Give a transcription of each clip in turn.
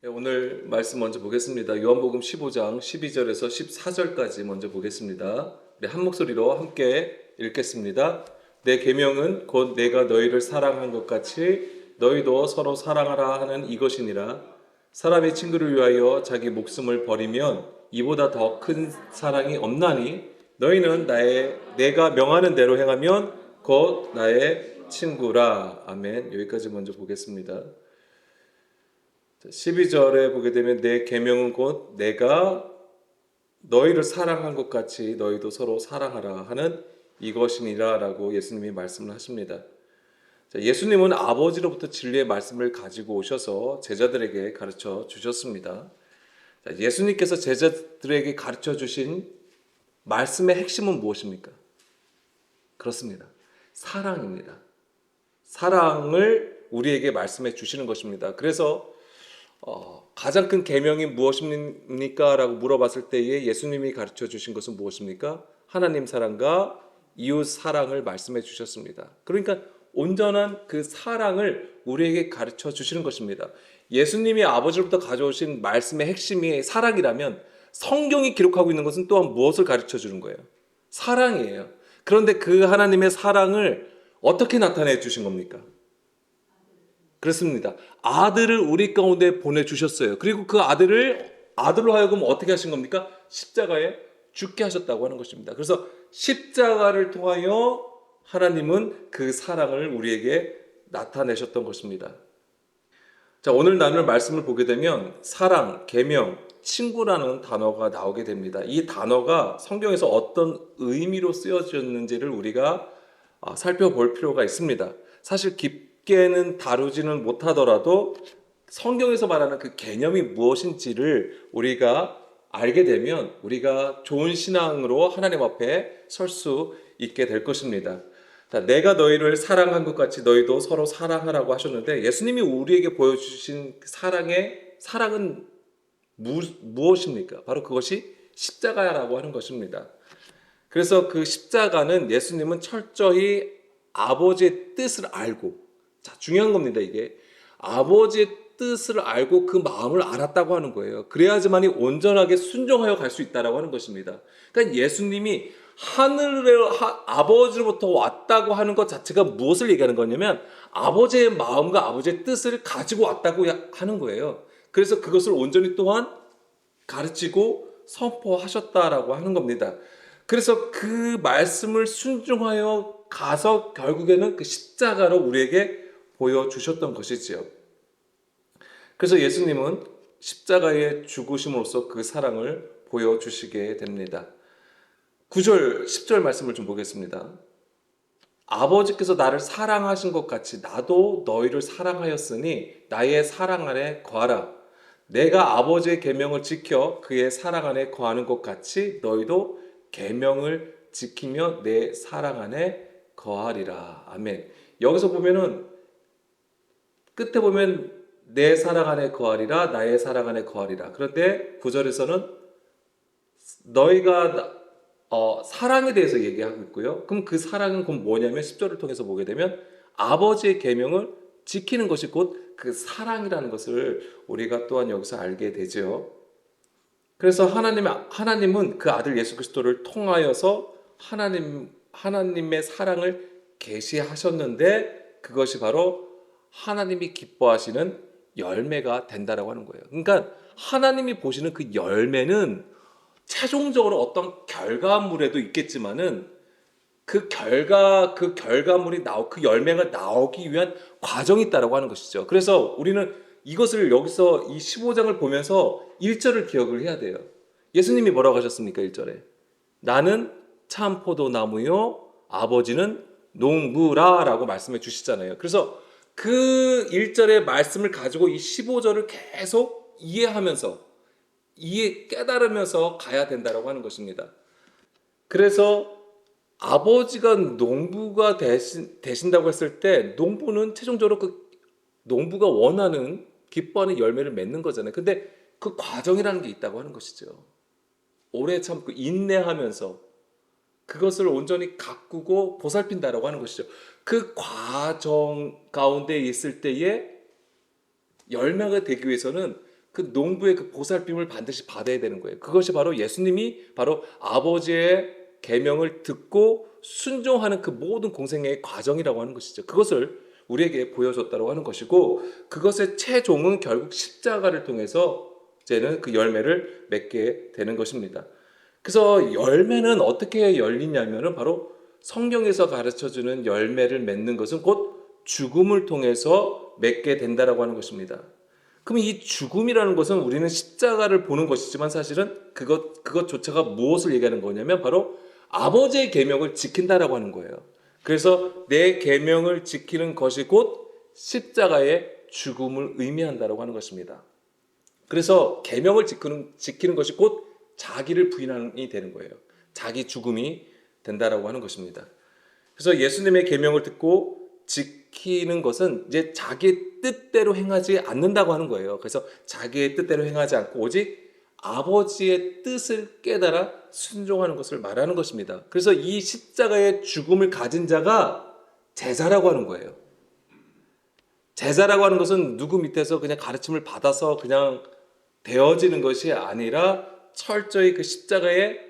네, 오늘 말씀 먼저 보겠습니다. 요한복음 15장 12절에서 14절까지 먼저 보겠습니다. 우리 한 목소리로 함께 읽겠습니다. 내 계명은 곧 내가 너희를 사랑한 것 같이 너희도 서로 사랑하라 하는 이것이니라. 사람이 친구를 위하여 자기 목숨을 버리면 이보다 더 큰 사랑이 없나니 너희는 내가 명하는 대로 행하면 곧 나의 친구라. 아멘. 여기까지 먼저 보겠습니다. 12절에 보게 되면 내 계명은 곧 내가 너희를 사랑한 것 같이 너희도 서로 사랑하라 하는 이것이니라 라고 예수님이 말씀을 하십니다. 예수님은 아버지로부터 진리의 말씀을 가지고 오셔서 제자들에게 가르쳐 주셨습니다. 예수님께서 제자들에게 가르쳐 주신 말씀의 핵심은 무엇입니까? 그렇습니다. 사랑입니다. 사랑을 우리에게 말씀해 주시는 것입니다. 그래서 가장 큰 계명이 무엇입니까? 라고 물어봤을 때에 예수님이 가르쳐 주신 것은 무엇입니까? 하나님 사랑과 이웃 사랑을 말씀해 주셨습니다. 그러니까 온전한 그 사랑을 우리에게 가르쳐 주시는 것입니다. 예수님이 아버지로부터 가져오신 말씀의 핵심이 사랑이라면 성경이 기록하고 있는 것은 또한 무엇을 가르쳐 주는 거예요? 사랑이에요. 그런데 그 하나님의 사랑을 어떻게 나타내 주신 겁니까? 그렇습니다. 아들을 우리 가운데 보내주셨어요. 그리고 그 아들로 하여금 어떻게 하신 겁니까? 십자가에 죽게 하셨다고 하는 것입니다. 그래서 십자가를 통하여 하나님은 그 사랑을 우리에게 나타내셨던 것입니다. 자, 오늘 나눌 말씀을 보게 되면 사랑, 계명, 친구라는 단어가 나오게 됩니다. 이 단어가 성경에서 어떤 의미로 쓰여졌는지를 우리가 살펴볼 필요가 있습니다. 사실 깊게는 다루지는 못하더라도 성경에서 말하는 그 개념이 무엇인지를 우리가 알게 되면 우리가 좋은 신앙으로 하나님 앞에 설 수 있게 될 것입니다. 내가 너희를 사랑한 것 같이 너희도 서로 사랑하라고 하셨는데 예수님이 우리에게 보여주신 사랑은 무엇입니까? 바로 그것이 십자가라고 하는 것입니다. 그래서 그 십자가는 예수님은 철저히 아버지의 뜻을 알고, 자, 중요한 겁니다, 이게. 아버지의 뜻을 알고 그 마음을 알았다고 하는 거예요. 그래야지만이 온전하게 순종하여 갈 수 있다고 하는 것입니다. 그러니까 예수님이 아버지로부터 왔다고 하는 것 자체가 무엇을 얘기하는 거냐면 아버지의 마음과 아버지의 뜻을 가지고 왔다고 하는 거예요. 그래서 그것을 온전히 또한 가르치고 선포하셨다라고 하는 겁니다. 그래서 그 말씀을 순종하여 가서 결국에는 그 십자가로 우리에게 보여주셨던 것이지요. 그래서 예수님은 십자가의 죽으심으로써 그 사랑을 보여주시게 됩니다. 9절, 10절 말씀을 좀 보겠습니다. 아버지께서 나를 사랑하신 것 같이 나도 너희를 사랑하였으니 나의 사랑 안에 거하라. 내가 아버지의 계명을 지켜 그의 사랑 안에 거하는 것 같이 너희도 계명을 지키며 내 사랑 안에 거하리라. 아멘. 여기서 보면은 끝에 보면 내 사랑 안에 거하리라, 나의 사랑 안에 거하리라. 그런데 9절에서는 너희가 사랑에 대해서 얘기하고 있고요. 그럼 그 사랑은 곧 뭐냐면 10절을 통해서 보게 되면 아버지의 계명을 지키는 것이 곧 그 사랑이라는 것을 우리가 또한 여기서 알게 되죠. 그래서 하나님은 그 아들 예수 그리스도를 통하여서 하나님의 사랑을 계시하셨는데 그것이 바로 하나님이 기뻐하시는 열매가 된다라고 하는 거예요. 그러니까 하나님이 보시는 그 열매는 최종적으로 어떤 결과물에도 있겠지만은 그 결과물이 그 열매가 나오기 위한 과정이 있다라고 하는 것이죠. 그래서 우리는 이것을 여기서 이 15장을 보면서 1절을 기억을 해야 돼요. 예수님이 뭐라고 하셨습니까? 1절에. 나는 참 포도나무요, 아버지는 농부라 라고 말씀해 주시잖아요. 그래서 그 1절의 말씀을 가지고 이 15절을 계속 깨달으면서 가야 된다라고 하는 것입니다. 그래서 아버지가 농부가 되신다고 했을 때 농부는 최종적으로 그 농부가 원하는 기뻐하는 열매를 맺는 거잖아요. 근데 그 과정이라는 게 있다고 하는 것이죠. 오래 참고 인내하면서 그것을 온전히 가꾸고 보살핀다라고 하는 것이죠. 그 과정 가운데 있을 때에 열매가 되기 위해서는 그 농부의 그 보살핌을 반드시 받아야 되는 거예요. 그것이 바로 예수님이 바로 아버지의 계명을 듣고 순종하는 그 모든 공생애의 과정이라고 하는 것이죠. 그것을 우리에게 보여줬다고 하는 것이고, 그것의 최종은 결국 십자가를 통해서 이제는 그 열매를 맺게 되는 것입니다. 그래서 열매는 어떻게 열리냐면은 바로 성경에서 가르쳐주는 열매를 맺는 것은 곧 죽음을 통해서 맺게 된다라고 하는 것입니다. 그럼 이 죽음이라는 것은 우리는 십자가를 보는 것이지만 사실은 그것조차가 무엇을 얘기하는 거냐면 바로 아버지의 계명을 지킨다라고 하는 거예요. 그래서 내 계명을 지키는 것이 곧 십자가의 죽음을 의미한다라고 하는 것입니다. 그래서 계명을 지키는 것이 곧 자기를 부인함이 되는 거예요. 자기 죽음이 된다라고 하는 것입니다. 그래서 예수님의 계명을 듣고 지키는 것은 이제 자기의 뜻대로 행하지 않는다고 하는 거예요. 그래서 자기의 뜻대로 행하지 않고 오직 아버지의 뜻을 깨달아 순종하는 것을 말하는 것입니다. 그래서 이 십자가의 죽음을 가진 자가 제자라고 하는 거예요. 제자라고 하는 것은 누구 밑에서 그냥 가르침을 받아서 그냥 되어지는 것이 아니라 철저히 그 십자가의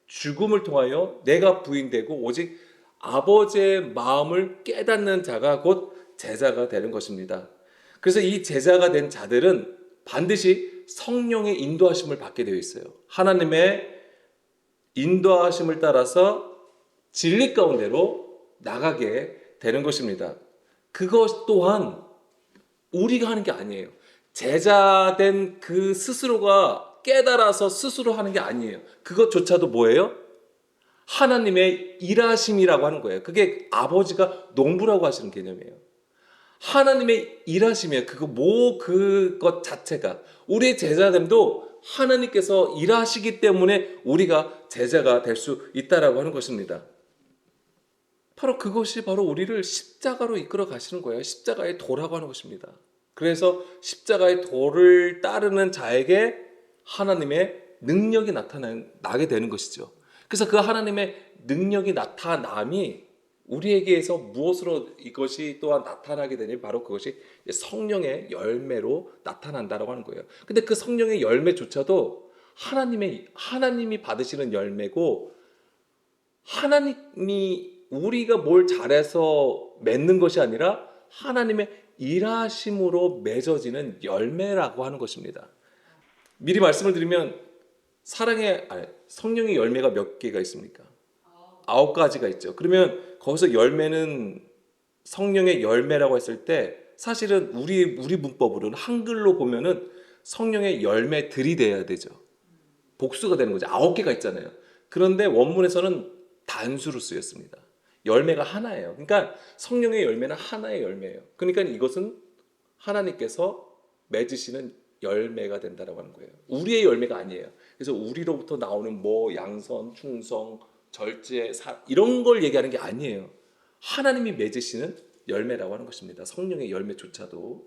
죽음을 통하여 내가 부인되고 오직 아버지의 마음을 깨닫는 자가 곧 제자가 되는 것입니다. 그래서 이 제자가 된 자들은 반드시 성령의 인도하심을 받게 되어 있어요. 하나님의 인도하심을 따라서 진리 가운데로 나가게 되는 것입니다. 그것 또한 우리가 하는 게 아니에요. 제자된 그 스스로가 깨달아서 스스로 하는 게 아니에요. 그것조차도 뭐예요? 하나님의 일하심이라고 하는 거예요. 그게 아버지가 농부라고 하시는 개념이에요. 하나님의 일하심이에요. 그것 자체가. 우리의 제자됨도 하나님께서 일하시기 때문에 우리가 제자가 될 수 있다라고 하는 것입니다. 바로 그것이 바로 우리를 십자가로 이끌어 가시는 거예요. 십자가의 도라고 하는 것입니다. 그래서 십자가의 도를 따르는 자에게 하나님의 능력이 나게 되는 것이죠. 그래서 그 하나님의 능력이 나타남이 우리에게서 무엇으로 이것이 또한 나타나게 되니 바로 그것이 성령의 열매로 나타난다라고 하는 거예요. 근데 그 성령의 열매조차도 하나님이 받으시는 열매고, 하나님이 우리가 뭘 잘해서 맺는 것이 아니라 하나님의 일하심으로 맺어지는 열매라고 하는 것입니다. 미리 말씀을 드리면 성령의 열매가 몇 개가 있습니까? 9가지가 있죠. 그러면 거기서 열매는 성령의 열매라고 했을 때 사실은 우리 문법으로는 한글로 보면은 성령의 열매들이 돼야 되죠. 복수가 되는 거죠. 9개가 있잖아요. 그런데 원문에서는 단수로 쓰였습니다. 열매가 하나예요. 그러니까 성령의 열매는 하나의 열매예요. 그러니까 이것은 하나님께서 맺으시는 열매가 된다라고 하는 거예요. 우리의 열매가 아니에요. 그래서 우리로부터 나오는 양선, 충성, 절제, 이런 걸 얘기하는 게 아니에요. 하나님이 맺으시는 열매라고 하는 것입니다. 성령의 열매조차도.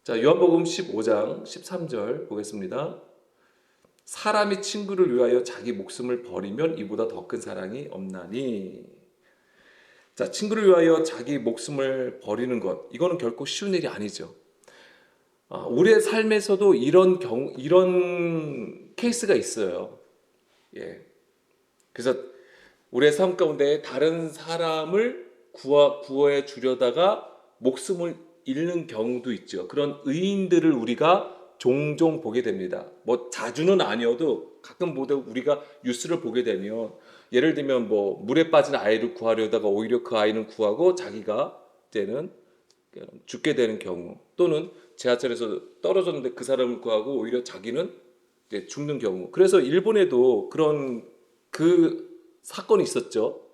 자, 요한복음 15장 13절 보겠습니다. 사람이 친구를 위하여 자기 목숨을 버리면 이보다 더 큰 사랑이 없나니. 자, 친구를 위하여 자기 목숨을 버리는 것, 이거는 결코 쉬운 일이 아니죠. 우리의 삶에서도 이런 케이스가 있어요. 예. 그래서 우리의 삶 가운데 다른 사람을 구해 주려다가 목숨을 잃는 경우도 있죠. 그런 의인들을 우리가 종종 보게 됩니다. 자주는 아니어도 가끔 우리가 뉴스를 보게 되면, 예를 들면 물에 빠진 아이를 구하려다가 오히려 그 아이는 구하고 자기가 이제는 죽게 되는 경우, 또는 지하철에서 떨어졌는데 그 사람을 구하고 오히려 자기는 이제 죽는 경우. 그래서 일본에도 그런 사건이 있었죠.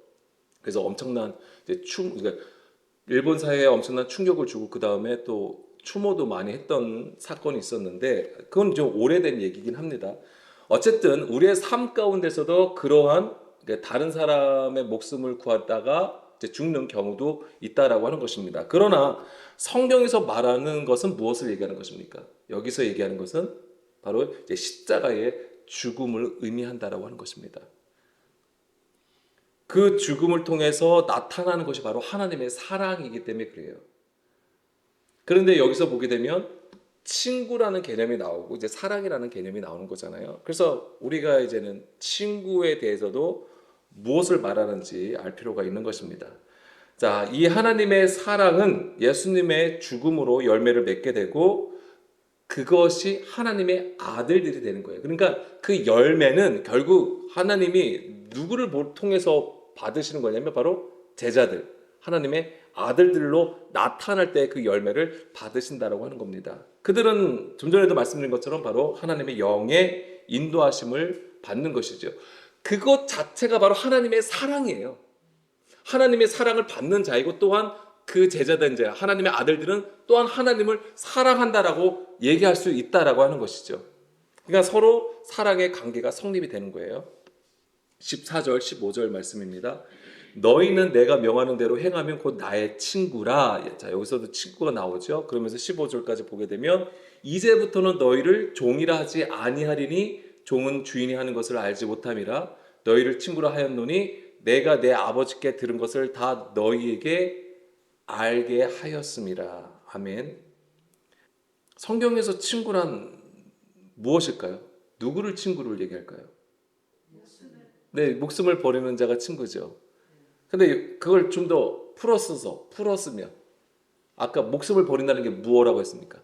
그래서 엄청난 그러니까 일본 사회에 엄청난 충격을 주고 그 다음에 또 추모도 많이 했던 사건이 있었는데, 그건 좀 오래된 얘기긴 합니다. 어쨌든 우리의 삶 가운데서도 그러한 다른 사람의 목숨을 구하다가 죽는 경우도 있다라고 하는 것입니다. 그러나 성경에서 말하는 것은 무엇을 얘기하는 것입니까? 여기서 얘기하는 것은 바로 십자가의 죽음을 의미한다라고 하는 것입니다. 그 죽음을 통해서 나타나는 것이 바로 하나님의 사랑이기 때문에 그래요. 그런데 여기서 보게 되면 친구라는 개념이 나오고 이제 사랑이라는 개념이 나오는 거잖아요. 그래서 우리가 이제는 친구에 대해서도 무엇을 말하는지 알 필요가 있는 것입니다. 자, 이 하나님의 사랑은 예수님의 죽음으로 열매를 맺게 되고 그것이 하나님의 아들들이 되는 거예요. 그러니까 그 열매는 결국 하나님이 누구를 통해서 받으시는 거냐면 바로 제자들, 하나님의 아들들로 나타날 때 그 열매를 받으신다라고 하는 겁니다. 그들은 좀 전에도 말씀드린 것처럼 바로 하나님의 영의 인도하심을 받는 것이죠. 그것 자체가 바로 하나님의 사랑이에요. 하나님의 사랑을 받는 자이고 또한 그 제자된 자, 하나님의 아들들은 또한 하나님을 사랑한다라고 얘기할 수 있다라고 하는 것이죠. 그러니까 서로 사랑의 관계가 성립이 되는 거예요. 14절, 15절 말씀입니다. 너희는 내가 명하는 대로 행하면 곧 나의 친구라. 자, 여기서도 친구가 나오죠. 그러면서 15절까지 보게 되면 이제부터는 너희를 종이라 하지 아니하리니 종은 주인이 하는 것을 알지 못함이라. 너희를 친구라 하였노니 내가 내 아버지께 들은 것을 다 너희에게 알게 하였음이라. 아멘. 성경에서 친구란 무엇일까요? 누구를 친구를 얘기할까요? 네, 목숨을 버리는 자가 친구죠. 근데 그걸 좀 더 풀었으면 아까 목숨을 버린다는 게 무엇이라고 했습니까?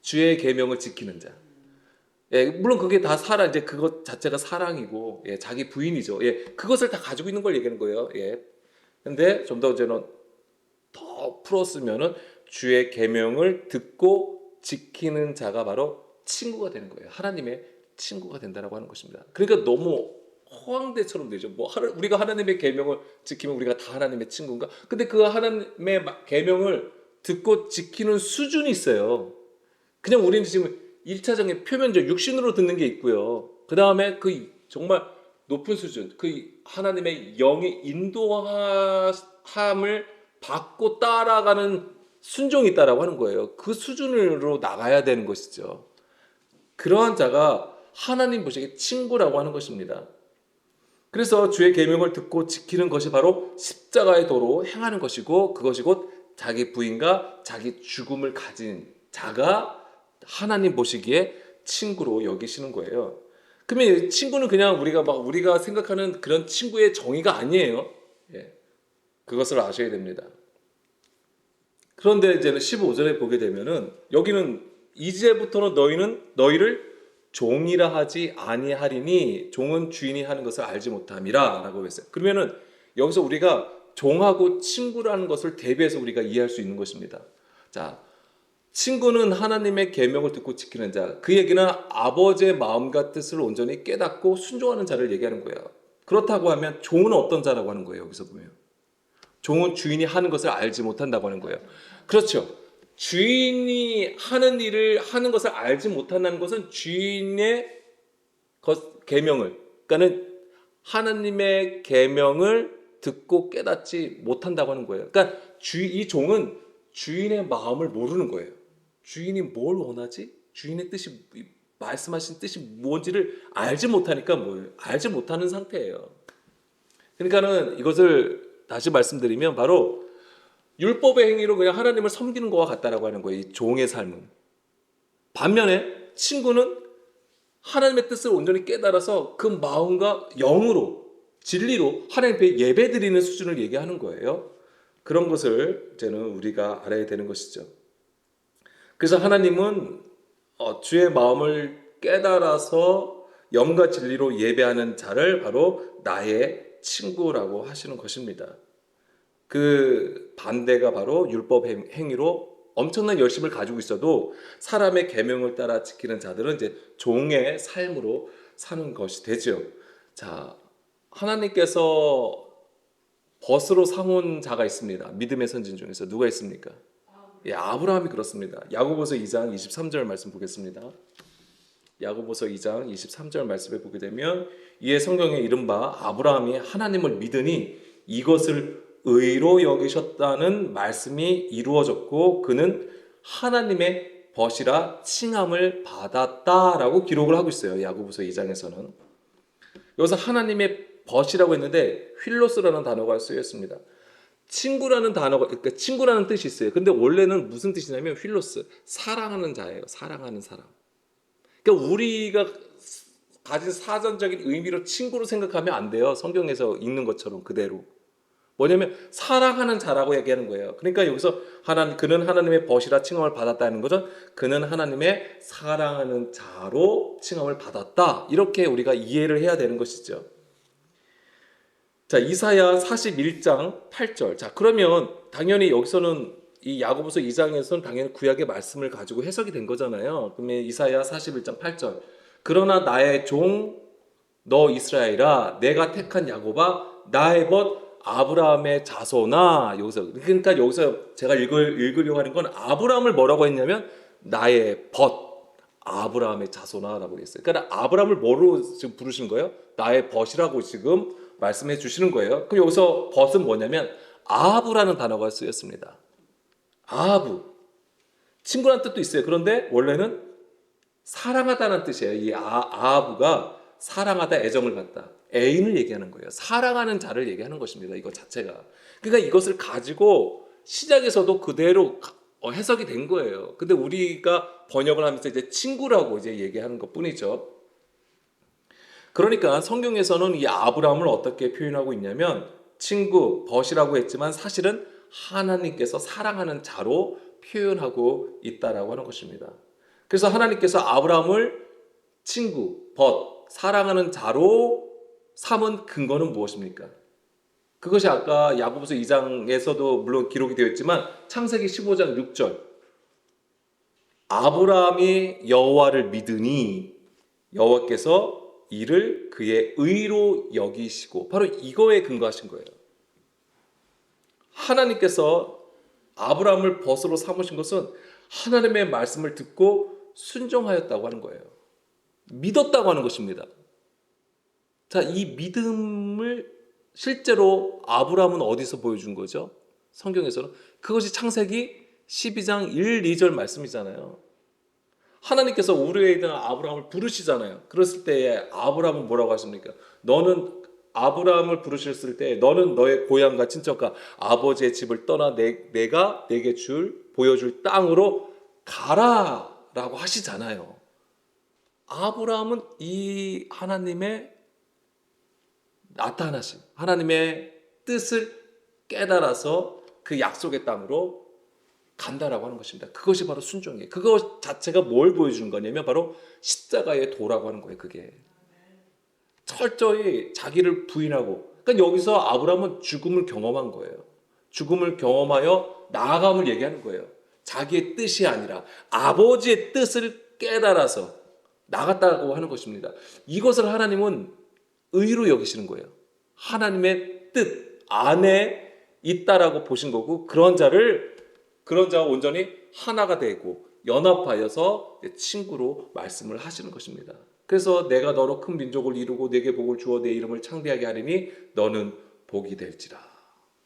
주의 계명을 지키는 자. 예, 물론 그게 다 이제 그것 자체가 사랑이고, 예, 자기 부인이죠. 예, 그것을 다 가지고 있는 걸 얘기하는 거예요. 예. 근데 좀 더 저는 더 풀었으면은 주의 계명을 듣고 지키는 자가 바로 친구가 되는 거예요. 하나님의 친구가 된다라고 하는 것입니다. 그러니까 너무 허황대처럼 되죠. 뭐 우리가 하나님의 계명을 지키면 우리가 다 하나님의 친구인가? 근데 그 하나님의 계명을 듣고 지키는 수준이 있어요. 그냥 우리는 지금 1차적인 표면적 육신으로 듣는 게 있고요. 그 다음에 그 정말 높은 수준, 그 하나님의 영의 인도함을 받고 따라가는 순종이 있다라고 하는 거예요. 그 수준으로 나가야 되는 것이죠. 그러한 자가 하나님 보시기에 친구라고 하는 것입니다. 그래서 주의 계명을 듣고 지키는 것이 바로 십자가의 도로 행하는 것이고 그것이 곧 자기 부인과 자기 죽음을 가진 자가 하나님 보시기에 친구로 여기시는 거예요. 그러면 친구는 그냥 우리가 생각하는 그런 친구의 정의가 아니에요. 예. 그것을 아셔야 됩니다. 그런데 이제는 15절에 보게 되면은 여기는 이제부터는 너희를 종이라 하지 아니하리니 종은 주인이 하는 것을 알지 못함이라 라고 했어요. 그러면은 여기서 우리가 종하고 친구라는 것을 대비해서 우리가 이해할 수 있는 것입니다. 자, 친구는 하나님의 계명을 듣고 지키는 자. 그 얘기는 아버지의 마음과 뜻을 온전히 깨닫고 순종하는 자를 얘기하는 거예요. 그렇다고 하면 종은 어떤 자라고 하는 거예요? 여기서 보면 종은 주인이 하는 것을 알지 못한다고 하는 거예요. 그렇죠. 주인이 하는 일을 하는 것을 알지 못한다는 것은 주인의 계명을, 그러니까는 하나님의 계명을 듣고 깨닫지 못한다고 하는 거예요. 그러니까 이 종은 주인의 마음을 모르는 거예요. 주인이 뭘 원하지? 주인의 뜻이, 말씀하신 뜻이 뭔지를 알지 못하니까 뭐예요? 알지 못하는 상태예요. 그러니까는 이것을 다시 말씀드리면 바로 율법의 행위로 그냥 하나님을 섬기는 것과 같다라고 하는 거예요. 이 종의 삶은. 반면에 친구는 하나님의 뜻을 온전히 깨달아서 그 마음과 영으로, 진리로 하나님 앞에 예배드리는 수준을 얘기하는 거예요. 그런 것을 이제는 우리가 알아야 되는 것이죠. 그래서 하나님은 주의 마음을 깨달아서 영과 진리로 예배하는 자를 바로 나의 친구라고 하시는 것입니다. 그 반대가 바로 율법 행위로 엄청난 열심을 가지고 있어도 사람의 계명을 따라 지키는 자들은 이제 종의 삶으로 사는 것이 되죠. 자, 하나님께서 벗으로 삼은 자가 있습니다. 믿음의 선진 중에서 누가 있습니까? 예, 아브라함이 그렇습니다. 야고보서 2장 23절 말씀 보겠습니다. 야고보서 2장 23절 말씀에 보게 되면 이에 성경에 이른바 아브라함이 하나님을 믿으니 이것을 의로 여기셨다는 말씀이 이루어졌고 그는 하나님의 벗이라 칭함을 받았다라고 기록을 하고 있어요. 야고보서 2장에서는. 여기서 하나님의 벗이라고 했는데 휠로스라는 단어가 쓰였습니다. 친구라는 단어가, 그러니까 친구라는 뜻이 있어요. 근데 원래는 무슨 뜻이냐면 휠로스, 사랑하는 자예요. 사랑하는 사람. 그러니까 우리가 가진 사전적인 의미로 친구로 생각하면 안 돼요. 성경에서 읽는 것처럼 그대로. 뭐냐면 사랑하는 자라고 얘기하는 거예요. 그러니까 여기서 그는 하나님의 벗이라 칭함을 받았다는 것은 그는 하나님의 사랑하는 자로 칭함을 받았다. 이렇게 우리가 이해를 해야 되는 것이죠. 자, 이사야 41장 8절. 자, 그러면 당연히 여기서는 이 야고보서 2장에서는 당연히 구약의 말씀을 가지고 해석이 된 거잖아요. 그러면 이사야 41장 8절. 그러나 나의 종 너 이스라엘아, 내가 택한 야곱아, 나의 벗 아브라함의 자손아. 그러니까 여기서 제가 읽으려고 하는 건 아브라함을 뭐라고 했냐면 나의 벗 아브라함의 자손아라고 했어요. 그러니까 아브라함을 뭐로 지금 부르신 거예요? 나의 벗이라고 지금 말씀해 주시는 거예요. 그럼 여기서 벗은 뭐냐면 아하브라는 단어가 쓰였습니다. 아하브. 친구라는 뜻도 있어요. 그런데 원래는 사랑하다는 뜻이에요. 이 아하브가 사랑하다, 애정을 갖다. 애인을 얘기하는 거예요. 사랑하는 자를 얘기하는 것입니다. 이거 자체가. 그러니까 이것을 가지고 시작에서도 그대로 해석이 된 거예요. 근데 우리가 번역을 하면서 이제 친구라고 이제 얘기하는 것 뿐이죠. 그러니까 성경에서는 이 아브라함을 어떻게 표현하고 있냐면 친구, 벗이라고 했지만 사실은 하나님께서 사랑하는 자로 표현하고 있다라고 하는 것입니다. 그래서 하나님께서 아브라함을 친구, 벗, 사랑하는 자로 삼은 근거는 무엇입니까? 그것이 아까 야고보서 2장에서도 물론 기록이 되어 있지만 창세기 15장 6절 아브라함이 여호와를 믿으니 여호와께서 이를 그의 의로 여기시고 바로 이거에 근거하신 거예요. 하나님께서 아브라함을 벗으로 삼으신 것은 하나님의 말씀을 듣고 순종하였다고 하는 거예요. 믿었다고 하는 것입니다. 자, 이 믿음을 실제로 아브라함은 어디서 보여준 거죠? 성경에서는 그것이 창세기 12장 1, 2절 말씀이잖아요. 하나님께서 우리에 있는 아브라함을 부르시잖아요. 그랬을 때에 아브라함은 뭐라고 하십니까? 너는 아브라함을 부르셨을 때 너는 너의 고향과 친척과 아버지의 집을 떠나 내가 내게 보여줄 땅으로 가라라고 하시잖아요. 아브라함은 이 하나님의 나타나심, 하나님의 뜻을 깨달아서 그 약속의 땅으로 간다라고 하는 것입니다. 그것이 바로 순종이에요. 그것 자체가 뭘 보여주는 거냐면 바로 십자가의 도라고 하는 거예요. 그게 철저히 자기를 부인하고, 그러니까 여기서 아브라함은 죽음을 경험한 거예요. 죽음을 경험하여 나아감을 얘기하는 거예요. 자기의 뜻이 아니라 아버지의 뜻을 깨달아서 나갔다고 하는 것입니다. 이것을 하나님은 의로 여기시는 거예요. 하나님의 뜻 안에 있다라고 보신 거고 그런 자와 온전히 하나가 되고 연합하여서 친구로 말씀을 하시는 것입니다. 그래서 내가 너로 큰 민족을 이루고 내게 복을 주어 내 이름을 창대하게 하리니 너는 복이 될지라.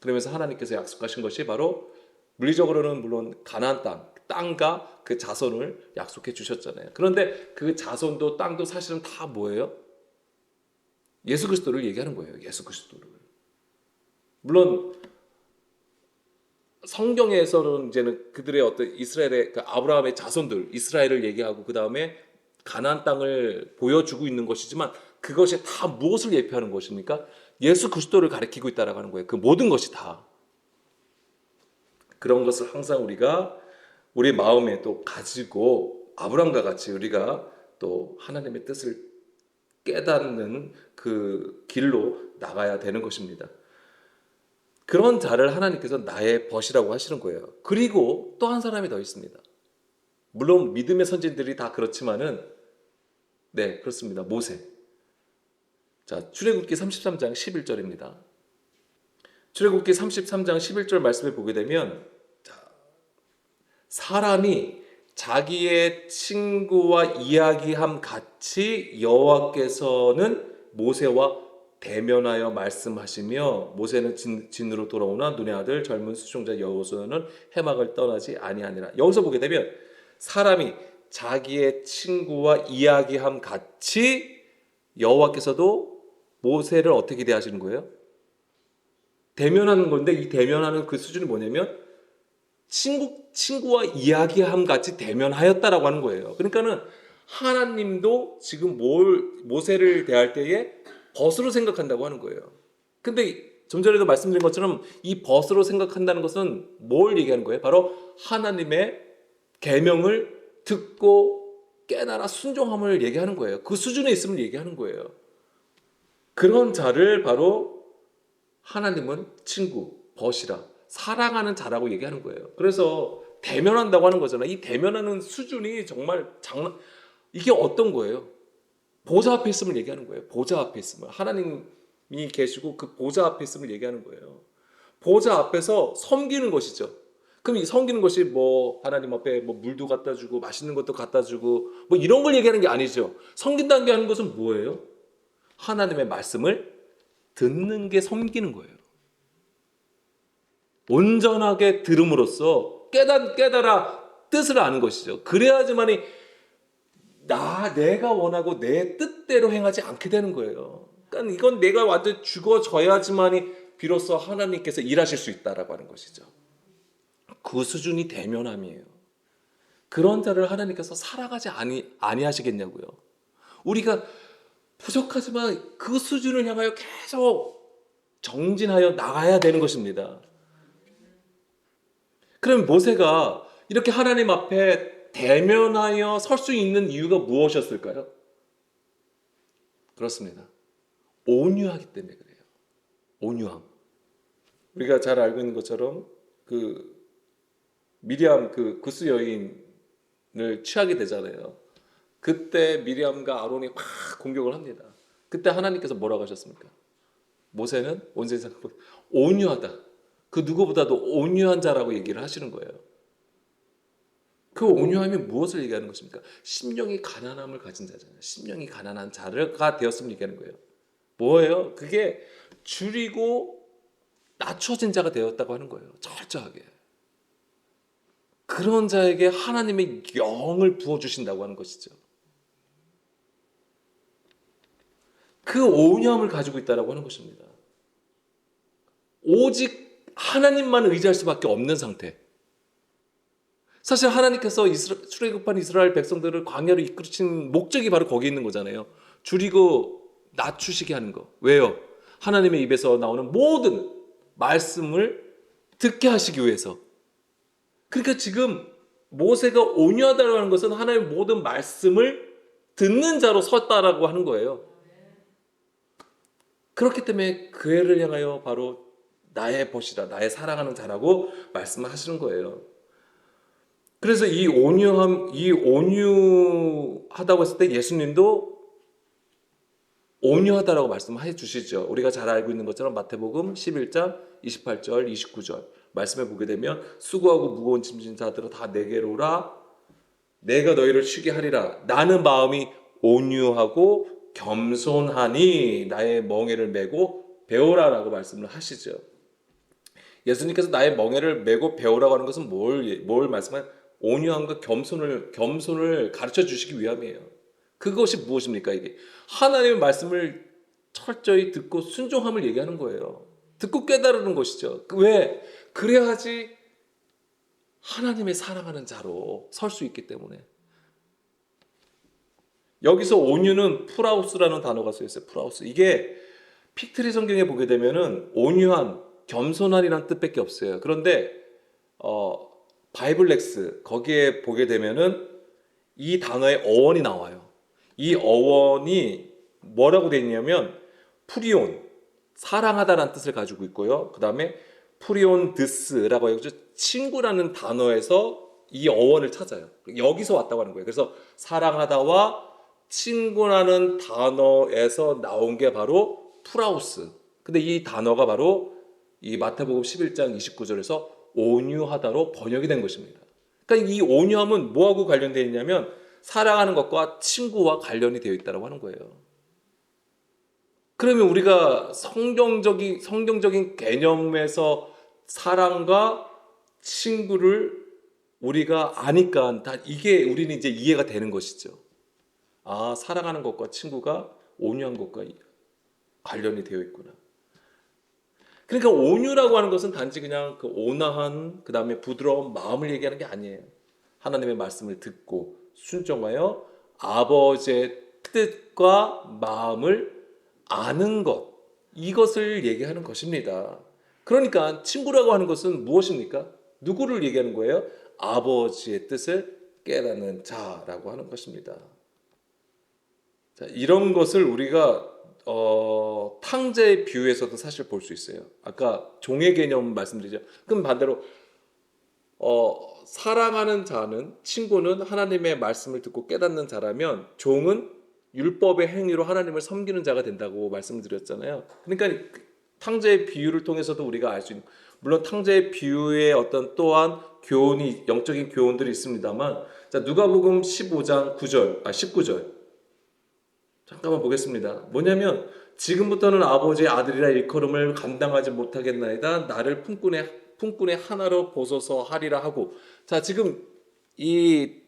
그러면서 하나님께서 약속하신 것이 바로 물리적으로는 물론 가나안 땅과 그 자손을 약속해 주셨잖아요. 그런데 그 자손도 땅도 사실은 다 뭐예요? 예수 그리스도를 얘기하는 거예요. 예수 그리스도를. 물론 성경에서는 이제는 그들의 어떤 이스라엘의 그 아브라함의 자손들 이스라엘을 얘기하고 그 다음에 가나안 땅을 보여주고 있는 것이지만 그것이 다 무엇을 예표하는 것입니까? 예수 그리스도를 가리키고 있다라고 하는 거예요. 그 모든 것이 다. 그런 것을 항상 우리가 우리 마음에 또 가지고 아브라함과 같이 우리가 또 하나님의 뜻을 깨닫는 그 길로 나가야 되는 것입니다. 그런 자를 하나님께서 나의 벗이라고 하시는 거예요. 그리고 또 한 사람이 더 있습니다. 물론 믿음의 선진들이 다 그렇지만은 네, 그렇습니다. 모세. 자, 출애굽기 33장 11절입니다. 출애굽기 33장 11절 말씀을 보게 되면 사람이 자기의 친구와 이야기함 같이 여호와께서는 모세와 대면하여 말씀하시며 모세는 진으로 돌아오나 눈의 아들 젊은 수종자 여호수아는 해막을 떠나지 아니하니라. 여기서 보게 되면 사람이 자기의 친구와 이야기함 같이 여호와께서도 모세를 어떻게 대하시는 거예요? 대면하는 건데 이 대면하는 그 수준이 뭐냐면 친구와 이야기함 같이 대면하였다라고 하는 거예요. 그러니까는 하나님도 지금 모세를 대할 때에 벗으로 생각한다고 하는 거예요. 근데 좀 전에도 말씀드린 것처럼 이 벗으로 생각한다는 것은 뭘 얘기하는 거예요? 바로 하나님의 계명을 듣고 깨달아 순종함을 얘기하는 거예요. 그 수준에 있음을 얘기하는 거예요. 그런 자를 바로 하나님은 친구, 벗이라 사랑하는 자라고 얘기하는 거예요. 그래서 대면한다고 하는 거잖아요. 이 대면하는 수준이 정말 이게 어떤 거예요? 보좌 앞에 있음을 얘기하는 거예요. 보좌 앞에 있음을. 하나님이 계시고 그 보좌 앞에 있음을 얘기하는 거예요. 보좌 앞에서 섬기는 것이죠. 그럼 이 섬기는 것이 뭐 하나님 앞에 뭐 물도 갖다 주고 맛있는 것도 갖다 주고 뭐 이런 걸 얘기하는 게 아니죠. 섬긴다는 게 하는 것은 뭐예요? 하나님의 말씀을 듣는 게 섬기는 거예요. 온전하게 들음으로써 깨달아 뜻을 아는 것이죠. 그래야지만이 내가 원하고 내 뜻대로 행하지 않게 되는 거예요. 그러니까 이건 내가 완전 죽어져야지만이 비로소 하나님께서 일하실 수 있다라고 하는 것이죠. 그 수준이 대면함이에요. 그런 자를 하나님께서 사랑하지 아니하시겠냐고요. 우리가 부족하지만 그 수준을 향하여 계속 정진하여 나가야 되는 것입니다. 그럼 모세가 이렇게 하나님 앞에 대면하여 설 수 있는 이유가 무엇이었을까요? 그렇습니다. 온유하기 때문에 그래요. 온유함. 우리가 잘 알고 있는 것처럼 그 미리암 그 구스 여인을 취하게 되잖아요. 그때 미리암과 아론이 막 공격을 합니다. 그때 하나님께서 뭐라고 하셨습니까? 모세는 온세상 온유하다. 그 누구보다도 온유한 자라고 얘기를 하시는 거예요. 그 온유함이 무엇을 얘기하는 것입니까? 심령이 가난함을 가진 자잖아요. 심령이 가난한 자가 되었음을 얘기하는 거예요. 뭐예요? 그게 줄이고 낮춰진 자가 되었다고 하는 거예요. 철저하게. 그런 자에게 하나님의 영을 부어주신다고 하는 것이죠. 그 온유함을 가지고 있다고 하는 것입니다. 오직 하나님만 의지할 수밖에 없는 상태. 사실 하나님께서 출애굽한 이스라엘 백성들을 광야로 이끌으신 목적이 바로 거기 있는 거잖아요. 줄이고 낮추시게 하는 거. 왜요? 하나님의 입에서 나오는 모든 말씀을 듣게 하시기 위해서. 그러니까 지금 모세가 온유하다고 하는 것은 하나님의 모든 말씀을 듣는 자로 섰다라고 하는 거예요. 그렇기 때문에 그 애를 향하여 바로 나의 벗이다, 나의 사랑하는 자라고 말씀하시는 거예요. 그래서 이 온유하다고 했을 때 예수님도 온유하다라고 말씀해 주시죠. 우리가 잘 알고 있는 것처럼 마태복음 11장 28절, 29절 말씀해 보게 되면 수고하고 무거운 짐진 자들아 다 내게로 오라. 내가 너희를 쉬게 하리라. 나는 마음이 온유하고 겸손하니 나의 멍에를 메고 배우라라고 말씀을 하시죠. 예수님께서 나의 멍에를 메고 배우라고 하는 것은 뭘 말씀하는 온유함과 겸손을 가르쳐 주시기 위함이에요. 그것이 무엇입니까? 이게 하나님의 말씀을 철저히 듣고 순종함을 얘기하는 거예요. 듣고 깨달는 것이죠. 왜? 그래야지 하나님의 사랑하는 자로 설 수 있기 때문에. 여기서 온유는 프라우스라는 단어가 쓰여 있어요. 프라우스. 이게 픽트리 성경에 보게 되면은 온유한, 겸손한이라는 뜻밖에 없어요. 그런데 바이블렉스 거기에 보게 되면은 이 단어의 어원이 나와요. 이 어원이 뭐라고 되어 있냐면 프리온, 사랑하다라는 뜻을 가지고 있고요. 그 다음에 프리온 드스라고 해서 친구라는 단어에서 이 어원을 찾아요. 여기서 왔다고 하는 거예요. 그래서 사랑하다와 친구라는 단어에서 나온 게 바로 프라우스. 근데 이 단어가 바로 이 마태복음 11장 29절에서 온유하다로 번역이 된 것입니다. 그러니까 이 온유함은 뭐하고 관련되어 있냐면 사랑하는 것과 친구와 관련이 되어 있다고 하는 거예요. 그러면 우리가 성경적인 개념에서 사랑과 친구를 우리가 아니까 이게 우리는 이제 이해가 되는 것이죠. 아, 사랑하는 것과 친구가 온유한 것과 관련이 되어 있구나. 그러니까 온유라고 하는 것은 단지 그냥 그 온화한 그 다음에 부드러운 마음을 얘기하는 게 아니에요. 하나님의 말씀을 듣고 순종하여 아버지의 뜻과 마음을 아는 것, 이것을 얘기하는 것입니다. 그러니까 친구라고 하는 것은 무엇입니까? 누구를 얘기하는 거예요? 아버지의 뜻을 깨닫는 자라고 하는 것입니다. 자, 이런 것을 우리가 탕자의 비유에서도 사실 볼 수 있어요. 아까 종의 개념 말씀드리죠. 그럼 반대로 사랑하는 자는, 친구는 하나님의 말씀을 듣고 깨닫는 자라면 종은 율법의 행위로 하나님을 섬기는 자가 된다고 말씀을 드렸잖아요. 그러니까 탕자의 비유를 통해서도 우리가 알 수 있는, 물론 탕자의 비유에 어떤 또한 교훈이, 영적인 교훈들이 있습니다만, 자, 누가복음 15장 9절, 19절 잠깐만 보겠습니다. 뭐냐면 지금부터는 아버지의 아들이라 일컬음을 감당하지 못하겠나이다. 나를 품꾼의 하나로 보소서 하리라 하고. 자, 지금 이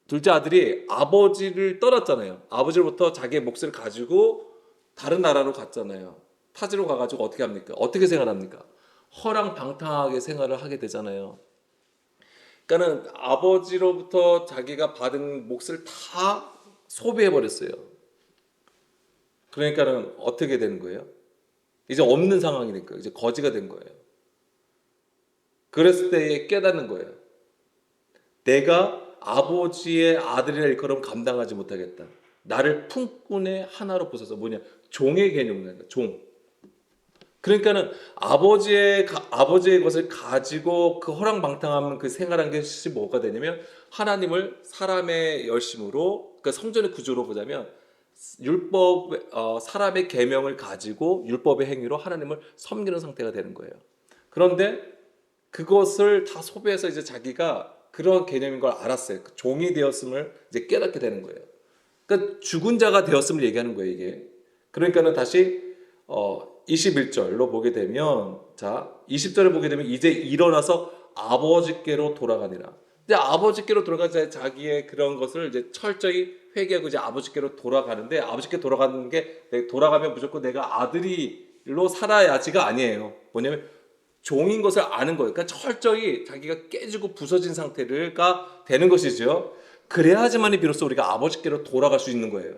둘째 아들이 아버지를 떠났잖아요. 아버지로부터 자기의 몫을 가지고 다른 나라로 갔잖아요. 타지로 가가지고 어떻게 합니까? 어떻게 생활합니까? 허랑방탕하게 생활을 하게 되잖아요. 그러니까는 아버지로부터 자기가 받은 몫을 다 소비해 버렸어요. 그러니까는 어떻게 되는 거예요? 이제 없는 상황이 된 거예요. 이제 거지가 된 거예요. 그랬을 때에 깨닫는 거예요. 내가 아버지의 아들이라 일컬음 감당하지 못하겠다. 나를 품꾼의 하나로 보셔서, 뭐냐? 종의 개념입니다. 종. 그러니까는 아버지의 것을 가지고 그 허랑방탕한 그 생활한 것이 뭐가 되냐면, 하나님을 사람의 열심으로, 그러니까 성전의 구조로 보자면 사람의 계명을 가지고 율법의 행위로 하나님을 섬기는 상태가 되는 거예요. 그런데 그것을 다 소비해서 이제 자기가 그런 개념인 걸 알았어요. 그 종이 되었음을 이제 깨닫게 되는 거예요. 그러니까 죽은 자가 되었음을 얘기하는 거예요, 이게. 그러니까는 다시 21절로 보게 되면, 자, 20절을 보게 되면 이제 일어나서 아버지께로 돌아가니라. 이제 아버지께로 돌아가자, 자기의 그런 것을 이제 철저히 회개하고 이제 아버지께로 돌아가는데, 아버지께 돌아가는 게, 돌아가면 무조건 내가 아들이로 살아야지가 아니에요. 뭐냐면 종인 것을 아는 거예요. 그러니까 철저히 자기가 깨지고 부서진 상태가 되는 것이죠. 그래야지만이 비로소 우리가 아버지께로 돌아갈 수 있는 거예요.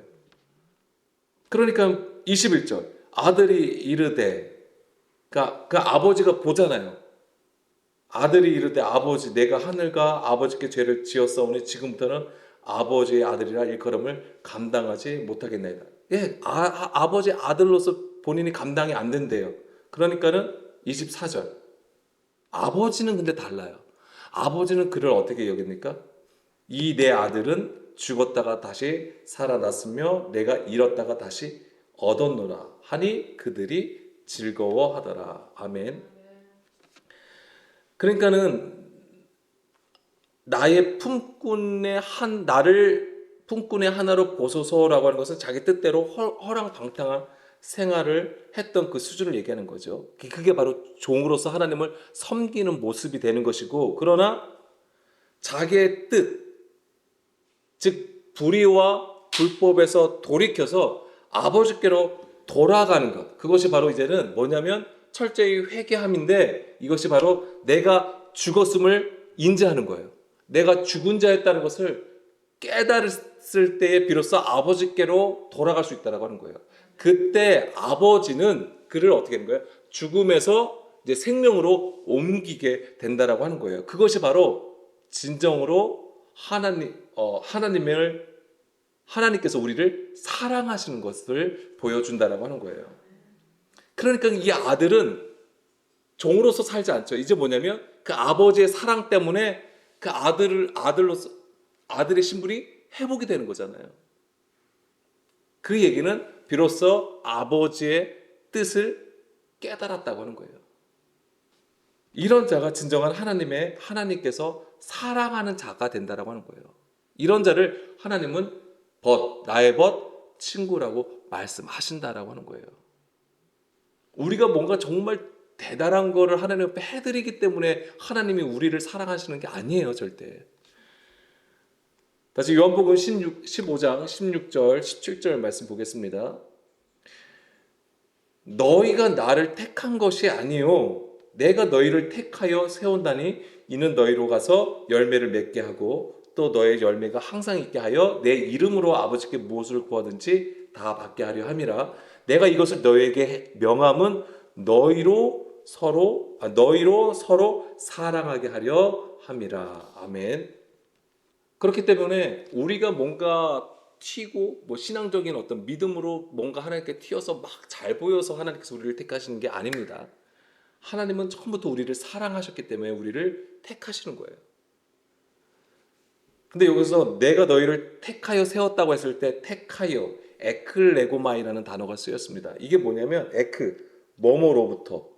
그러니까 21절 아들이 이르되, 그러니까 그 아버지가 보잖아요. 아들이 이르되 아버지, 내가 하늘과 아버지께 죄를 지었사오니 지금부터는 아버지의 아들이라 일컬음을 감당하지 못하겠나이다. 예, 아버지의 아들로서 본인이 감당이 안 된대요. 그러니까는 24절 아버지는 근데 달라요. 아버지는 그를 어떻게 여깁니까? 이 내 아들은 죽었다가 다시 살아났으며 내가 잃었다가 다시 얻었노라 하니 그들이 즐거워하더라. 아멘. 그러니까는 나를 품꾼의 하나로 보소서라고 하는 것은 자기 뜻대로 허랑방탕한 생활을 했던 그 수준을 얘기하는 거죠. 그게 바로 종으로서 하나님을 섬기는 모습이 되는 것이고, 그러나 자기의 뜻, 즉 불의와 불법에서 돌이켜서 아버지께로 돌아가는 것, 그것이 바로 이제는 뭐냐면 철저히 회개함인데, 이것이 바로 내가 죽었음을 인지하는 거예요. 내가 죽은 자였다는 것을 깨달았을 때에 비로소 아버지께로 돌아갈 수 있다고 하는 거예요. 그때 아버지는 그를 어떻게 하는 거예요? 죽음에서 이제 생명으로 옮기게 된다라고 하는 거예요. 그것이 바로 진정으로 하나님께서 우리를 사랑하시는 것을 보여준다라고 하는 거예요. 그러니까 이 아들은 종으로서 살지 않죠. 이제 뭐냐면 그 아버지의 사랑 때문에 그 아들의 신분이 회복이 되는 거잖아요. 그 얘기는 비로소 아버지의 뜻을 깨달았다고 하는 거예요. 이런 자가 진정한 하나님께서 사랑하는 자가 된다라고 하는 거예요. 이런 자를 하나님은 나의 친구라고 말씀하신다라고 하는 거예요. 우리가 뭔가 정말 대단한 거를 하나님 앞에 해드리기 때문에 하나님이 우리를 사랑하시는 게 아니에요, 절대. 다시 요한복음 15장 16절 17절 말씀 보겠습니다. 너희가 나를 택한 것이 아니요 내가 너희를 택하여 세운다니 이는 너희로 가서 열매를 맺게 하고 또 너의 열매가 항상 있게 하여 내 이름으로 아버지께 무엇을 구하든지 다 받게 하려 함이라. 내가 이것을 너희에게 명함은 너희로 서로 사랑하게 하려 함이라. 아멘. 그렇기 때문에 우리가 뭔가 튀고 뭐 신앙적인 어떤 믿음으로 뭔가 하나님께 튀어서 막 잘 보여서 하나님께서 우리를 택하시는 게 아닙니다. 하나님은 처음부터 우리를 사랑하셨기 때문에 우리를 택하시는 거예요. 근데 여기서 내가 너희를 택하여 세웠다고 했을 때 택하여 에클레고마이라는 단어가 쓰였습니다. 이게 뭐냐면 에크 뭐뭐로부터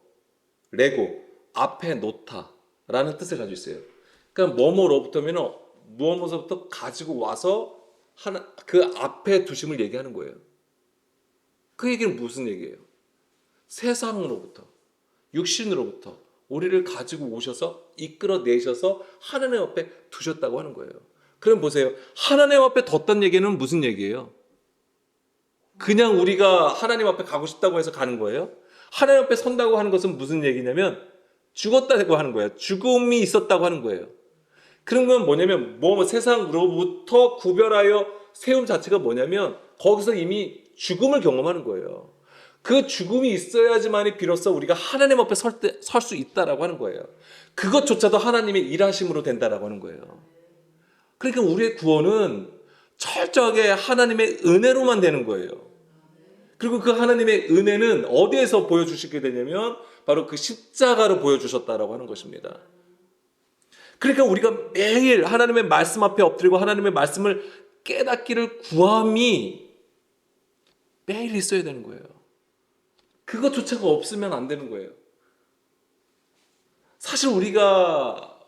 레고 앞에 놓다라는 뜻을 가지고 있어요. 그러니까 뭐뭐로부터면 무엇으로부터 가지고 와서 그 앞에 두심을 얘기하는 거예요. 그 얘기는 무슨 얘기예요? 세상으로부터 육신으로부터 우리를 가지고 오셔서 이끌어내셔서 하나님 앞에 두셨다고 하는 거예요. 그럼 보세요. 하나님 앞에 뒀다는 얘기는 무슨 얘기예요? 그냥 우리가 하나님 앞에 가고 싶다고 해서 가는 거예요? 하나님 앞에 선다고 하는 것은 무슨 얘기냐면 죽었다고 하는 거예요. 죽음이 있었다고 하는 거예요. 그런 건 뭐냐면 세상으로부터 구별하여 세움 자체가 뭐냐면 거기서 이미 죽음을 경험하는 거예요. 그 죽음이 있어야지만이 비로소 우리가 하나님 앞에 설 수 있다라고 하는 거예요. 그것조차도 하나님의 일하심으로 된다라고 하는 거예요. 그러니까 우리의 구원은 철저하게 하나님의 은혜로만 되는 거예요. 그리고 그 하나님의 은혜는 어디에서 보여주시게 되냐면 바로 그 십자가로 보여주셨다라고 하는 것입니다. 그러니까 우리가 매일 하나님의 말씀 앞에 엎드리고 하나님의 말씀을 깨닫기를 구함이 매일 있어야 되는 거예요. 그것조차가 없으면 안 되는 거예요. 사실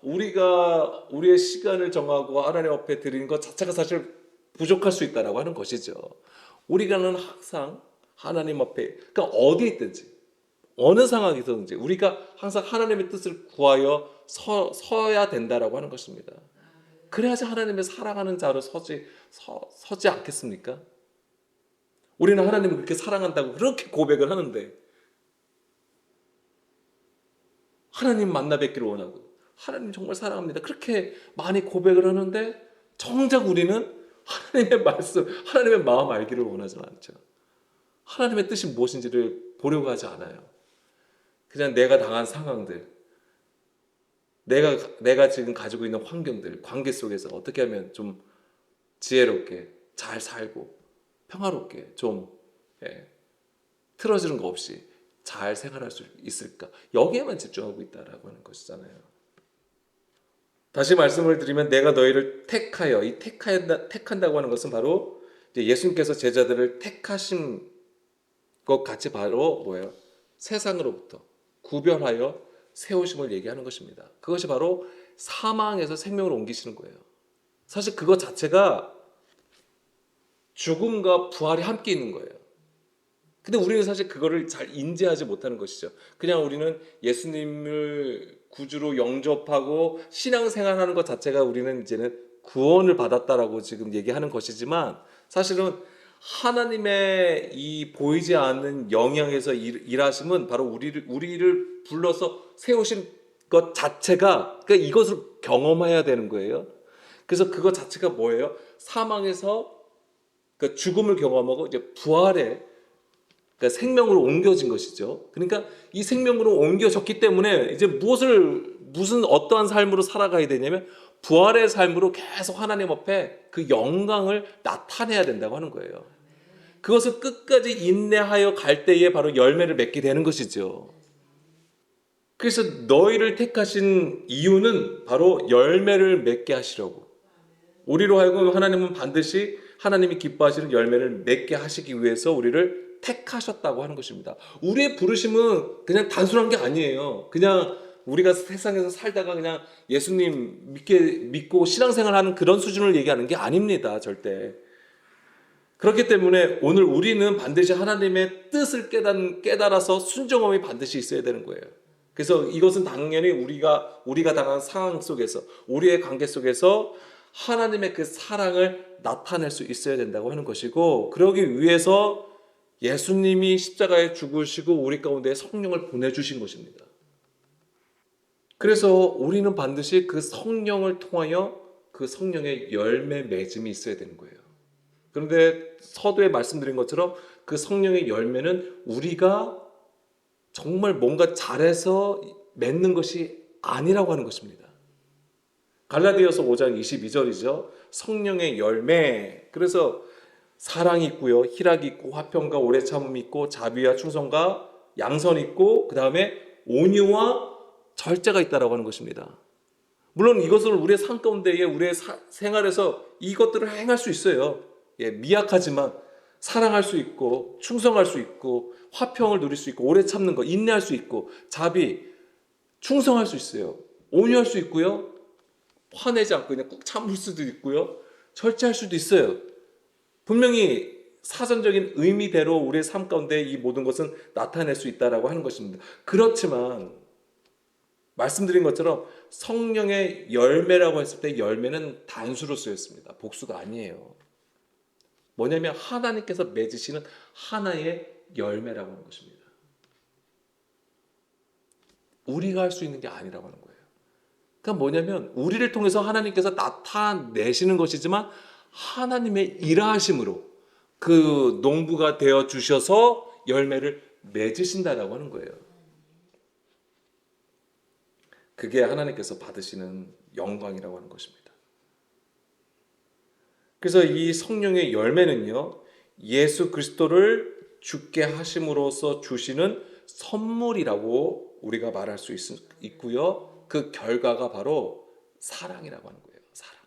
우리의 시간을 정하고 하나님 앞에 드리는 것 자체가 사실 부족할 수 있다라고 하는 것이죠. 우리가는 항상 하나님 앞에, 그러니까 어디에 있든지 어느 상황에 있든지 우리가 항상 하나님의 뜻을 구하여 서야 된다라고 하는 것입니다. 그래야지 하나님의 사랑하는 자로 서지 않겠습니까? 우리는 하나님을 그렇게 사랑한다고 그렇게 고백을 하는데 하나님 만나 뵙기를 원하고 하나님 정말 사랑합니다. 그렇게 많이 고백을 하는데 정작 우리는 하나님의 말씀, 하나님의 마음 알기를 원하지 않죠. 하나님의 뜻이 무엇인지를 보려고 하지 않아요. 그냥 내가 당한 상황들, 내가 지금 가지고 있는 환경들, 관계 속에서 어떻게 하면 좀 지혜롭게 잘 살고 평화롭게 좀 틀어지는 거 없이 잘 생활할 수 있을까? 여기에만 집중하고 있다라고 하는 것이잖아요. 다시 말씀을 드리면 내가 너희를 택하여, 이 택한다고 하는 것은 바로 이제 예수님께서 제자들을 택하신 것 같이 바로 뭐예요? 세상으로부터 구별하여 세우심을 얘기하는 것입니다. 그것이 바로 사망에서 생명으로 옮기시는 거예요. 사실 그것 자체가 죽음과 부활이 함께 있는 거예요. 근데 우리는 사실 그거를 잘 인지하지 못하는 것이죠. 그냥 우리는 예수님을 구주로 영접하고 신앙생활하는 것 자체가 우리는 이제는 구원을 받았다라고 지금 얘기하는 것이지만 사실은 하나님의 이 보이지 않는 영향에서 일하심은 바로 우리를 불러서 세우신 것 자체가 그러니까 이것을 경험해야 되는 거예요. 그래서 그것 자체가 뭐예요? 사망에서 그러니까 죽음을 경험하고 이제 부활에 그러니까 생명으로 옮겨진 것이죠. 그러니까 이 생명으로 옮겨졌기 때문에 이제 무슨 어떠한 삶으로 살아가야 되냐면 부활의 삶으로 계속 하나님 앞에 그 영광을 나타내야 된다고 하는 거예요. 그것을 끝까지 인내하여 갈 때에 바로 열매를 맺게 되는 것이죠. 그래서 너희를 택하신 이유는 바로 열매를 맺게 하시려고. 우리로 하여금 하나님은 반드시 하나님이 기뻐하시는 열매를 맺게 하시기 위해서 우리를 택하셨다고 하는 것입니다. 우리의 부르심은 그냥 단순한 게 아니에요. 그냥 우리가 세상에서 살다가 그냥 예수님 믿고 신앙생활하는 그런 수준을 얘기하는 게 아닙니다. 절대. 그렇기 때문에 오늘 우리는 반드시 하나님의 뜻을 깨달아서 순종함이 반드시 있어야 되는 거예요. 그래서 이것은 당연히 우리가 당한 상황 속에서 우리의 관계 속에서 하나님의 그 사랑을 나타낼 수 있어야 된다고 하는 것이고 그러기 위해서 예수님이 십자가에 죽으시고 우리 가운데 성령을 보내주신 것입니다. 그래서 우리는 반드시 그 성령을 통하여 그 성령의 열매 맺음이 있어야 되는 거예요. 그런데 서두에 말씀드린 것처럼 그 성령의 열매는 우리가 정말 뭔가 잘해서 맺는 것이 아니라고 하는 것입니다. 갈라디아서 5장 22절이죠. 성령의 열매. 그래서 사랑이 있고요. 희락이 있고 화평과 오래 참음이 있고 자비와 충성과 양선이 있고 그 다음에 온유와 절제가 있다라고 하는 것입니다. 물론 이것을 우리의 삶 가운데에 우리의 생활에서 이것들을 행할 수 있어요. 예, 미약하지만 사랑할 수 있고 충성할 수 있고 화평을 누릴 수 있고 오래 참는 것, 인내할 수 있고 자비, 충성할 수 있어요. 온유할 수 있고요. 화내지 않고 그냥 꾹 참을 수도 있고요. 절제할 수도 있어요. 분명히 사전적인 의미대로 우리의 삶 가운데 이 모든 것은 나타낼 수 있다라고 하는 것입니다. 그렇지만 말씀드린 것처럼 성령의 열매라고 했을 때 열매는 단수로 쓰였습니다. 복수가 아니에요. 뭐냐면 하나님께서 맺으시는 하나의 열매라고 하는 것입니다. 우리가 할 수 있는 게 아니라고 하는 거예요. 그러니까 뭐냐면 우리를 통해서 하나님께서 나타내시는 것이지만 하나님의 일하심으로 그 농부가 되어 주셔서 열매를 맺으신다라고 하는 거예요. 그게 하나님께서 받으시는 영광이라고 하는 것입니다. 그래서 이 성령의 열매는요, 예수 그리스도를 죽게 하심으로써 주시는 선물이라고 우리가 말할 수 있고요. 그 결과가 바로 사랑이라고 하는 거예요. 사랑.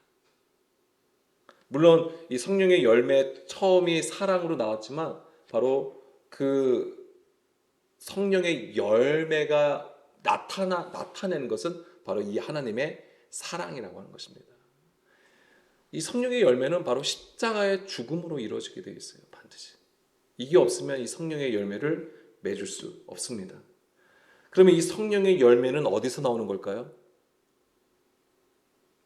물론 이 성령의 열매 처음이 사랑으로 나왔지만 바로 그 성령의 열매가 나타내는 것은 바로 이 하나님의 사랑이라고 하는 것입니다. 이 성령의 열매는 바로 십자가의 죽음으로 이루어지게 되어 있어요. 반드시. 이게 없으면 이 성령의 열매를 맺을 수 없습니다. 그러면 이 성령의 열매는 어디서 나오는 걸까요?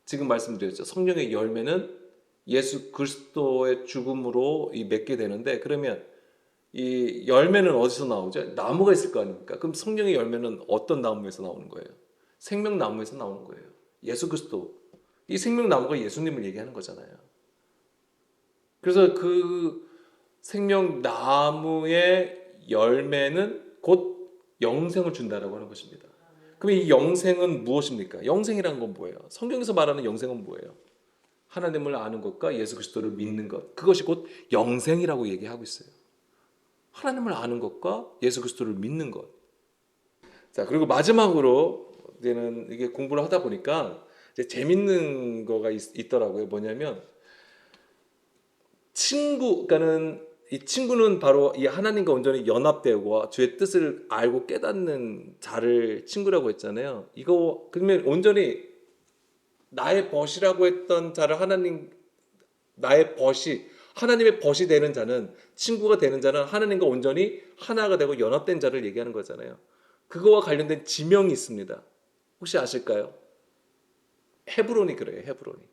지금 말씀드렸죠. 성령의 열매는 예수 그리스도의 죽음으로 맺게 되는데, 그러면 이 열매는 어디서 나오죠? 나무가 있을 거 아닙니까? 그럼 성령의 열매는 어떤 나무에서 나오는 거예요? 생명나무에서 나오는 거예요. 예수 그리스도. 이 생명나무가 예수님을 얘기하는 거잖아요. 그래서 그 생명나무의 열매는 곧 영생을 준다라고 하는 것입니다. 그럼 이 영생은 무엇입니까? 영생이라는 건 뭐예요? 성경에서 말하는 영생은 뭐예요? 하나님을 아는 것과 예수 그리스도를 믿는 것. 그것이 곧 영생이라고 얘기하고 있어요. 하나님을 아는 것과 예수 그리스도를 믿는 것. 자, 그리고 마지막으로 이게 공부를 하다 보니까 이제 재밌는 거가 있더라고요. 뭐냐면 그러니까는 이 친구는 바로 이 하나님과 온전히 연합되고 주의 뜻을 알고 깨닫는 자를 친구라고 했잖아요. 이거 그러면 온전히 나의 벗이라고 했던 자를 나의 벗이 하나님의 벗이 되는 자는, 친구가 되는 자는 하나님과 온전히 하나가 되고 연합된 자를 얘기하는 거잖아요. 그거와 관련된 지명이 있습니다. 혹시 아실까요? 헤브론이 그래요. 헤브론이.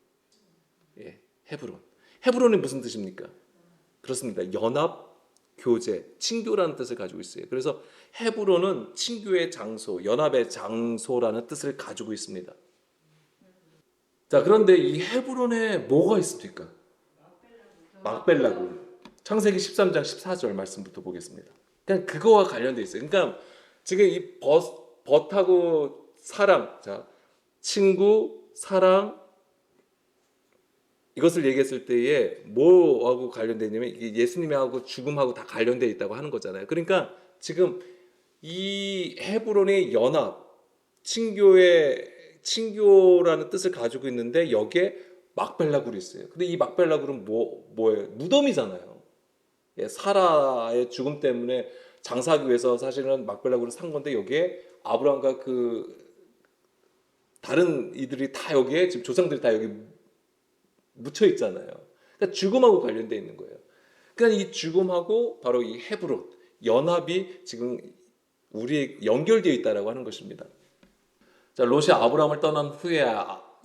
예, 헤브론. 헤브론이 무슨 뜻입니까? 그렇습니다. 연합, 교제, 친교라는 뜻을 가지고 있어요. 그래서 헤브론은 친교의 장소, 연합의 장소라는 뜻을 가지고 있습니다. 자, 그런데 이 헤브론에 뭐가 있습니까? 막벨라굴. 창세기 13장 14절 말씀부터 보겠습니다. 그냥 그거와 관련되어 있어요. 그러니까 지금 이 벗하고 사랑, 자, 친구, 사랑, 이것을 얘기했을 때에 뭐하고 관련되어 있냐면 이게 예수님하고 죽음하고 다 관련되어 있다고 하는 거잖아요. 그러니까 지금 이 헤브론의 연합, 친교라는 뜻을 가지고 있는데 여기에 막벨라굴이 있어요. 근데 이 막벨라굴은 뭐예요? 무덤이잖아요. 예, 사라의 죽음 때문에 장사하기 위해서 사실은 막벨라굴을 산 건데 여기에 아브라함과 그 다른 이들이 다 여기에 지금 조상들이 다 여기 묻혀 있잖아요. 그러니까 죽음하고 관련되어 있는 거예요. 그러니까 이 죽음하고 바로 이 헤브론 연합이 지금 우리에 연결되어 있다라고 하는 것입니다. 자, 롯이 아브라함을 떠난 후에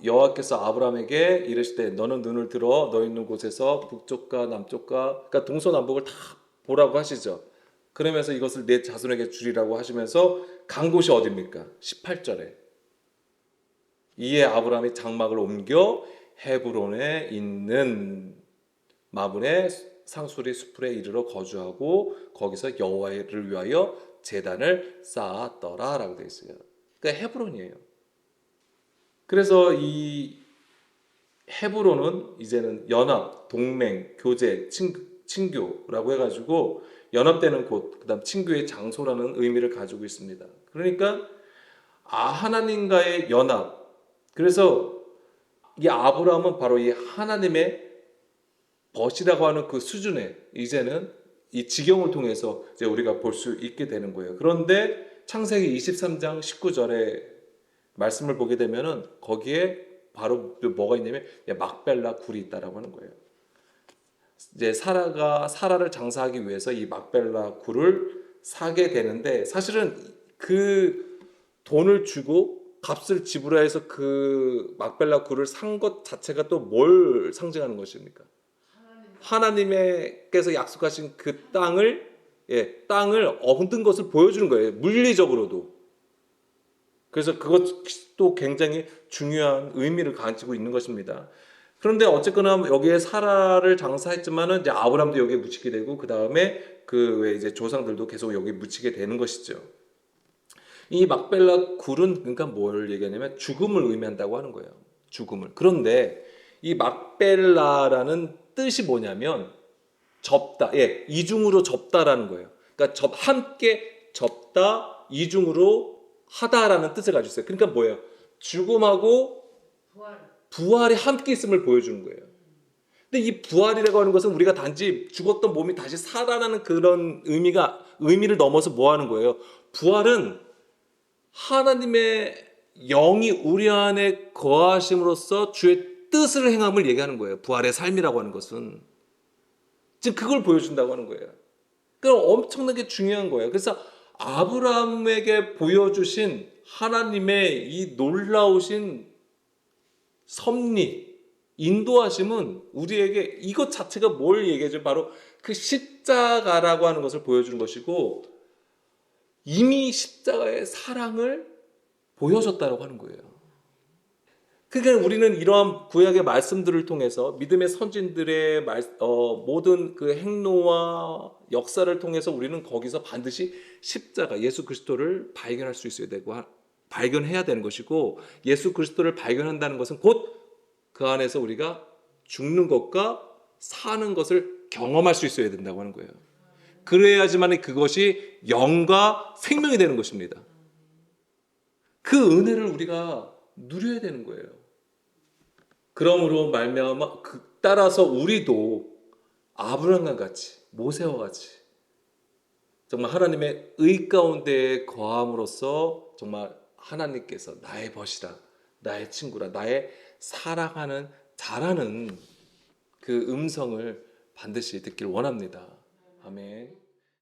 여호와께서 아브라함에게 이르시되 너는 눈을 들어 너 있는 곳에서 북쪽과 남쪽과 그러니까 동서남북을 다 보라고 하시죠. 그러면서 이것을 내 자손에게 주리라고 하시면서 간 곳이 어디입니까? 18절에 이에 아브라함이 장막을 옮겨 헤브론에 있는 마문의 상수리 수풀에 이르러 거주하고 거기서 여호와를 위하여 제단을 쌓았더라라고 되어 있어요. 그러니까 헤브론이에요. 그래서 이 헤브론은 이제는 연합, 동맹, 교제, 친교라고 해가지고 연합되는 곳, 그다음 친교의 장소라는 의미를 가지고 있습니다. 그러니까 하나님과의 연합. 그래서 이 아브라함은 바로 이 하나님의 벗이라고 하는 그 수준에 이제는 이 지경을 통해서 이제 우리가 볼 수 있게 되는 거예요. 그런데 창세기 23장 19절에 말씀을 보게 되면은 거기에 바로 뭐가 있냐면 막벨라 굴이 있다라고 하는 거예요. 이제 사라를 장사하기 위해서 이 막벨라 굴을 사게 되는데 사실은 그 돈을 주고 값을 지불해서 그 막벨라 굴을 산 것 자체가 또 뭘 상징하는 것입니까? 하나님께서 약속하신 그 땅을 얻은 것을 보여주는 거예요. 물리적으로도. 그래서 그것도 굉장히 중요한 의미를 가지고 있는 것입니다. 그런데 어쨌거나 여기에 사라를 장사했지만은 이제 아브람도 여기에 묻히게 되고 그 다음에 그 외 이제 조상들도 계속 여기 묻히게 되는 것이죠. 이 막벨라 굴은 그러니까 뭘 얘기하냐면 죽음을 의미한다고 하는 거예요. 죽음을. 그런데 이 막벨라라는 뜻이 뭐냐면 접다, 이중으로 접다라는 거예요. 그러니까 함께 접다, 이중으로 하다라는 뜻을 가지고 있어요. 그러니까 뭐예요? 죽음하고 부활이 함께 있음을 보여주는 거예요. 근데 이 부활이라고 하는 것은 우리가 단지 죽었던 몸이 다시 살아나는 그런 의미를 넘어서 뭐 하는 거예요? 부활은 하나님의 영이 우리 안에 거하심으로써 주의 뜻을 행함을 얘기하는 거예요. 부활의 삶이라고 하는 것은. 지금 그걸 보여준다고 하는 거예요. 그러니까 엄청나게 중요한 거예요. 그래서 아브라함에게 보여주신 하나님의 이 놀라우신 섭리, 인도하심은 우리에게 이것 자체가 뭘 얘기하죠? 바로 그 십자가라고 하는 것을 보여주는 것이고 이미 십자가의 사랑을 보여줬다고 하는 거예요. 그러니까 우리는 이러한 구약의 말씀들을 통해서 믿음의 선진들의 모든 그 행로와 역사를 통해서 우리는 거기서 반드시 십자가 예수 그리스도를 발견할 수 있어야 되고 발견해야 되는 것이고 예수 그리스도를 발견한다는 것은 곧 그 안에서 우리가 죽는 것과 사는 것을 경험할 수 있어야 된다고 하는 거예요. 그래야지만 그것이 영과 생명이 되는 것입니다. 그 은혜를 우리가 누려야 되는 거예요. 그러므로 말미암아 따라서 우리도 아브라함과 같이 모세와 같이 정말 하나님의 의 가운데 거함으로써 정말 하나님께서 나의 벗이라 나의 친구라 나의 사랑하는 자라는 그 음성을 반드시 듣길 원합니다. 아멘.